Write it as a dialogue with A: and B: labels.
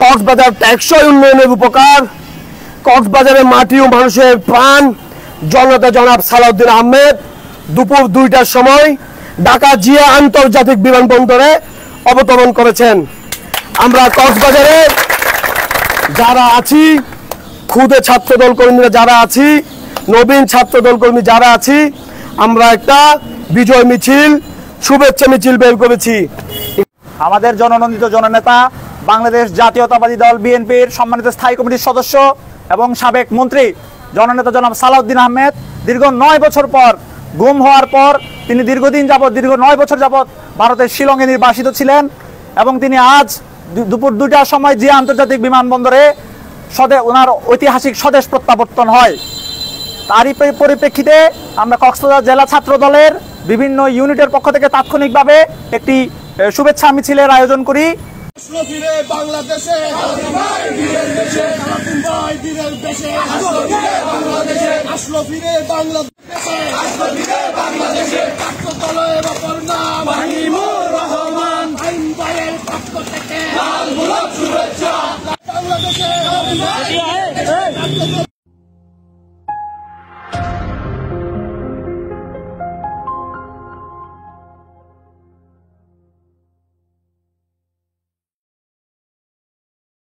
A: কক্সবাজার টেকসই উন্নয়নের উপকার, কক্সবাজারের মাটি ও মানুষের প্রাণ জননেতা জনাব সালাউদ্দিন আহমেদ দুপুর 2টার সময় ঢাকা জিয়া আন্তর্জাতিক বিমানবন্দরে অবতরণ করেছেন। আমরা কক্সবাজারে যারা আছি, খুদে ছাত্রদল কর্মীরা যারা আছি, নবীন ছাত্রদল কর্মী যারা আছি, আমরা একটা বিজয় মিছিল, শুভেচ্ছা মিছিল বের করেছি।
B: আমাদের জননন্দিত জননেতা, বাংলাদেশ জাতীয়তাবাদী দল বিএনপির সম্মানিত স্থায়ী কমিটির সদস্য এবং সাবেক মন্ত্রী জননেতা জনাব সালাউদ্দিন আহমেদ দীর্ঘ 9 বছর পর গুম হওয়ার পর তিনি দীর্ঘ 9 বছর যাবৎ ভারতের শিলংয়ে নির্বাসিত ছিলেন এবং তিনি আজ দুপুর 2টার সময় জিয়া আন্তর্জাতিক বিমানবন্দরে ওনার ঐতিহাসিক স্বদেশ প্রত্যাবর্তন হয়। তারই পরিপ্রেক্ষিতে আমরা কক্সবাজার জেলা ছাত্র দলের বিভিন্ন ইউনিটের পক্ষ থেকে তাৎক্ষণিকভাবে একটি শুভেচ্ছা মিছিলের আয়োজন করি।
C: বাংলাদেশে